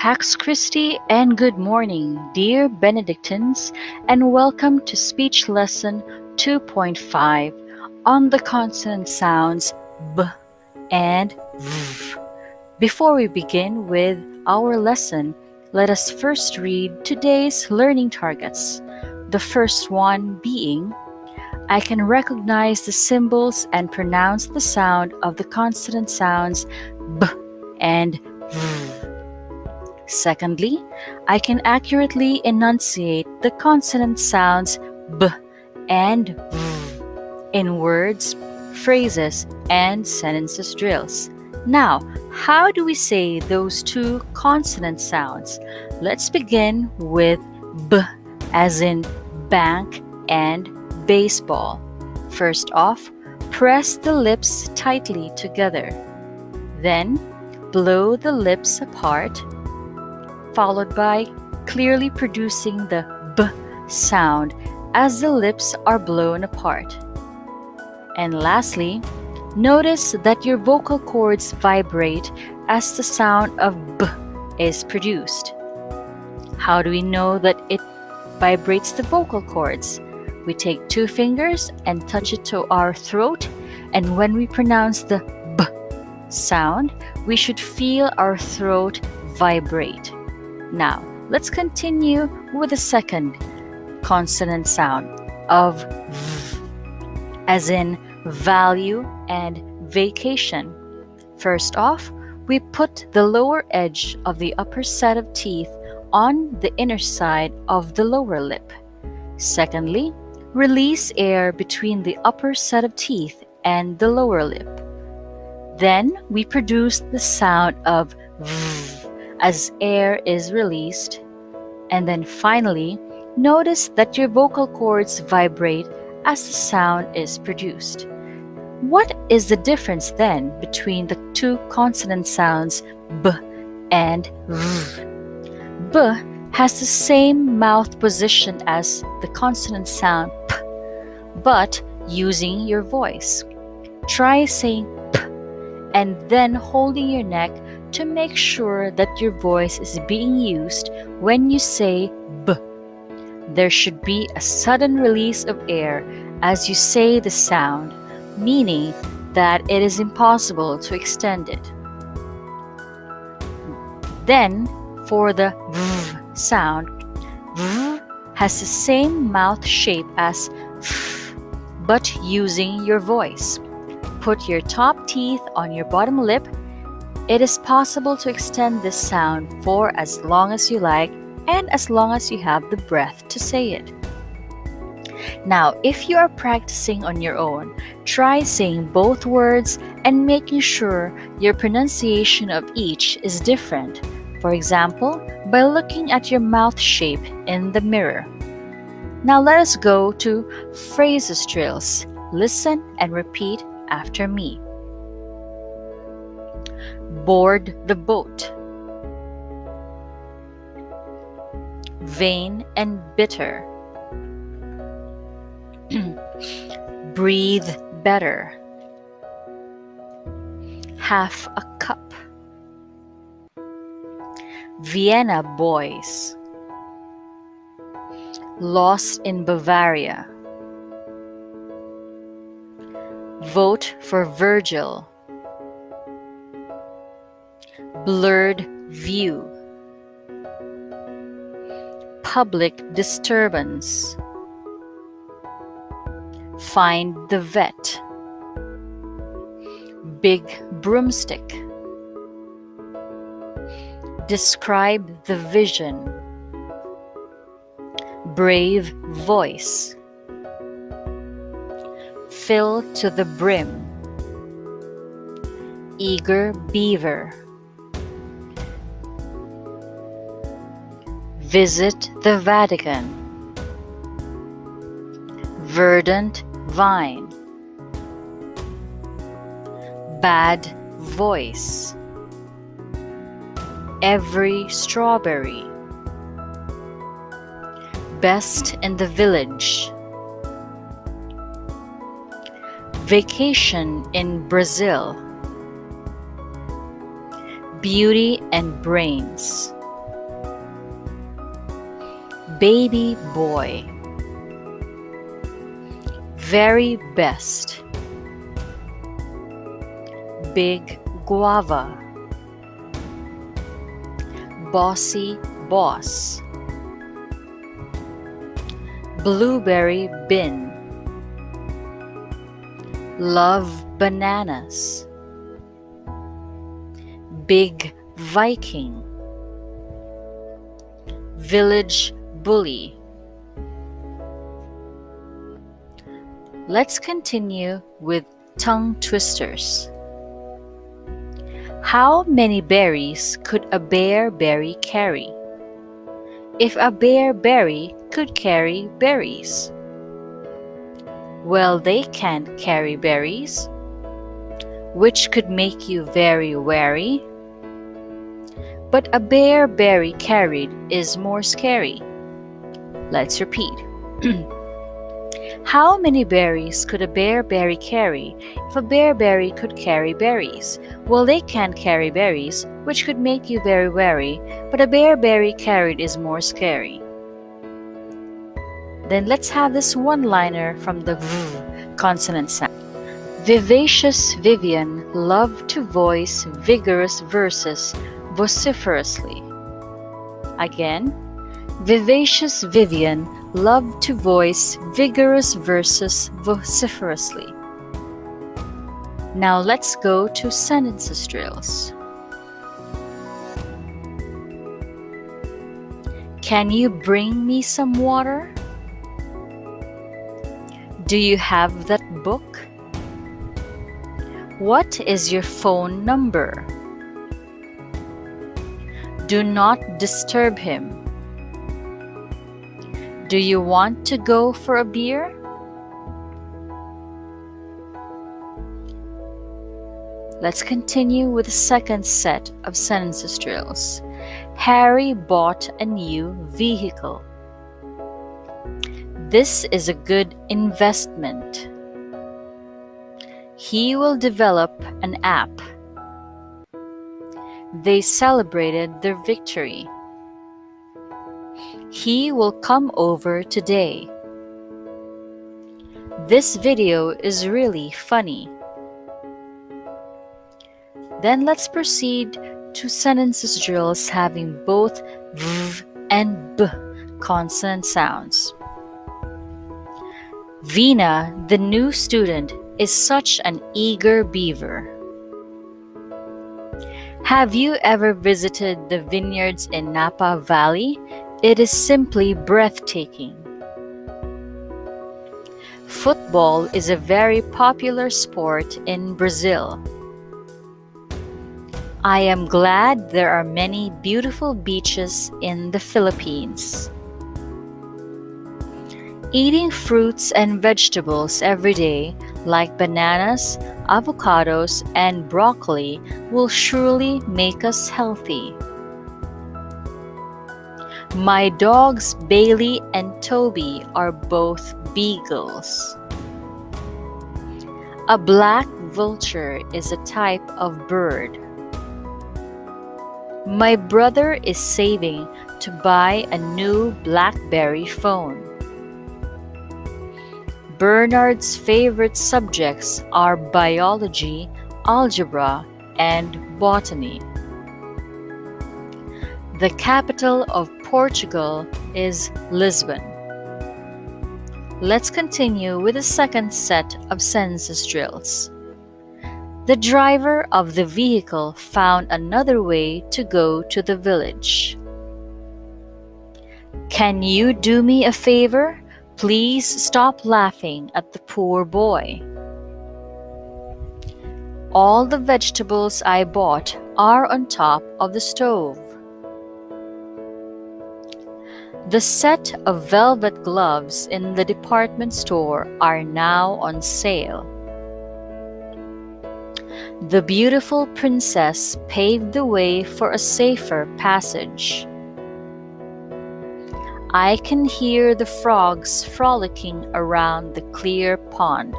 Pax Christi and good morning, dear Benedictines, and welcome to Speech Lesson 2.5 on the consonant sounds B and V. Before we begin with our lesson, let us first read today's learning targets. The first one being, I can recognize the symbols and pronounce the sound of the consonant sounds B and V. Secondly, I can accurately enunciate the consonant sounds B and V in words, phrases, and sentences drills. Now, how do we say those two consonant sounds? Let's begin with B as in bank and baseball. First off, press the lips tightly together. Then, blow the lips apart, followed by clearly producing the B sound as the lips are blown apart. And lastly, notice that your vocal cords vibrate as the sound of B is produced. How do we know that it vibrates the vocal cords? We take two fingers and touch it to our throat, and when we pronounce the B sound, we should feel our throat vibrate. Now, let's continue with the second consonant sound of V, as in value and vacation. First off, we put the lower edge of the upper set of teeth on the inner side of the lower lip. Secondly, release air between the upper set of teeth and the lower lip. Then we produce the sound of V as air is released. And then finally, notice that your vocal cords vibrate as the sound is produced. What is the difference then between the two consonant sounds B and V? B has the same mouth position as the consonant sound P, but using your voice. Try saying P and then holding your neck to make sure that your voice is being used when you say B. There should be a sudden release of air as you say the sound, meaning that it is impossible to extend it. Then, for the V sound, V has the same mouth shape as F, but using your voice. Put your top teeth on your bottom lip. It is possible to extend this sound for as long as you like and as long as you have the breath to say it. Now, if you are practicing on your own, try saying both words and making sure your pronunciation of each is different. For example, by looking at your mouth shape in the mirror. Now let us go to phrases drills. Listen and repeat after me. Board the boat. Vain and bitter. Breathe better. Half a cup. Vienna boys. Lost in Bavaria. Vote for Virgil. Blurred view. Public disturbance. Find the vet. Big broomstick. Describe the vision. Brave voice. Fill to the brim. Eager beaver. Visit the Vatican. Verdant vine. Bad voice. Every strawberry. Best in the village. Vacation in Brazil. Beauty and brains. Baby boy. Very best. Big guava. Bossy boss. Blueberry bin. Love bananas. Big Viking. Village bully. Let's continue with tongue twisters. How many berries could a bearberry carry? If a bearberry could carry berries. Well, they can't carry berries, which could make you very wary. But a bearberry carried is more scary. Let's repeat. How many berries could a bearberry carry if a bearberry could carry berries? Well, they can't carry berries, which could make you very wary, but a bearberry carried is more scary. Then let's have this one-liner from the V consonant sound. Vivacious Vivian loved to voice vigorous verses vociferously. Again, vivacious Vivian loved to voice vigorous verses vociferously. Now let's go to sentences drills. Can you bring me some water? Do you have that book? What is your phone number? Do not disturb him. Do you want to go for a beer? Let's continue with the second set of sentences drills. Harry bought a new vehicle. This is a good investment. He will develop an app. They celebrated their victory. He will come over today. This video is really funny. Then let's proceed to sentences drills having both V and B consonant sounds. Vina, the new student, is such an eager beaver. Have you ever visited the vineyards in Napa Valley? It is simply breathtaking. Football is a very popular sport in Brazil. I am glad there are many beautiful beaches in the Philippines. Eating fruits and vegetables every day, like bananas, avocados, and broccoli, will surely make us healthy. My dogs Bailey and Toby are both beagles. A black vulture is a type of bird. My brother is saving to buy a new BlackBerry phone. Bernard's favorite subjects are biology, algebra, and botany. The capital of Portugal is Lisbon. Let's continue with the second set of sentences drills. The driver of the vehicle found another way to go to the village. Can you do me a favor? Please stop laughing at the poor boy. All the vegetables I bought are on top of the stove. The set of velvet gloves in the department store are now on sale. The beautiful princess paved the way for a safer passage. I can hear the frogs frolicking around the clear pond.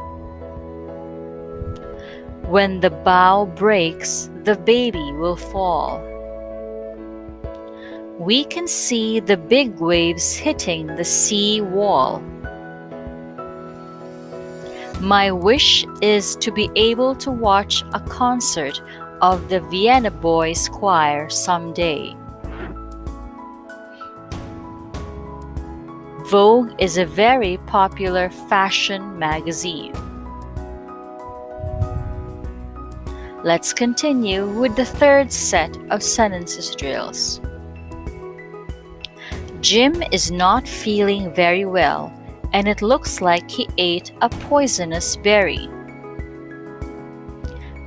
When the bough breaks, the baby will fall. We can see the big waves hitting the sea wall. My wish is to be able to watch a concert of the Vienna Boys Choir someday. Vogue is a very popular fashion magazine. Let's continue with the third set of sentences drills. Jim is not feeling very well, and it looks like he ate a poisonous berry.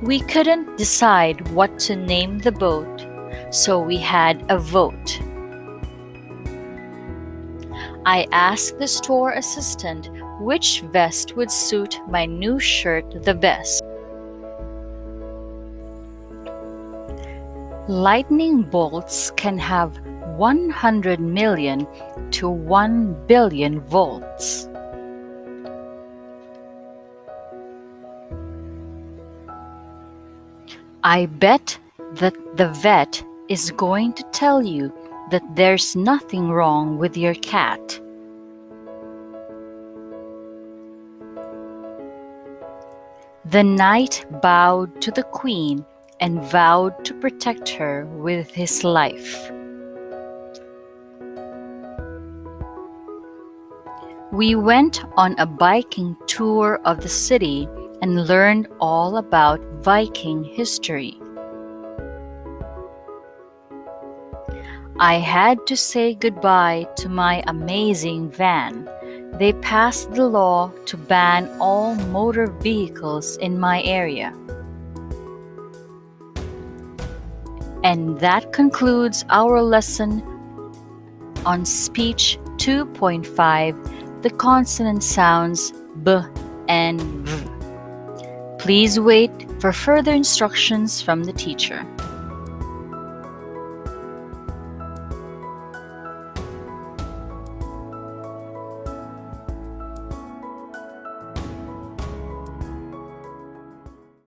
We couldn't decide what to name the boat, so we had a vote. I asked the store assistant which vest would suit my new shirt the best. Lightning bolts can have 100 million to 1 billion volts. I bet that the vet is going to tell you that there's nothing wrong with your cat. The knight bowed to the queen and vowed to protect her with his life. We went on a biking tour of the city and learned all about Viking history. I had to say goodbye to my amazing van. They passed the law to ban all motor vehicles in my area. And that concludes our lesson on Speech 2.5, the consonant sounds B and V. Please wait for further instructions from the teacher.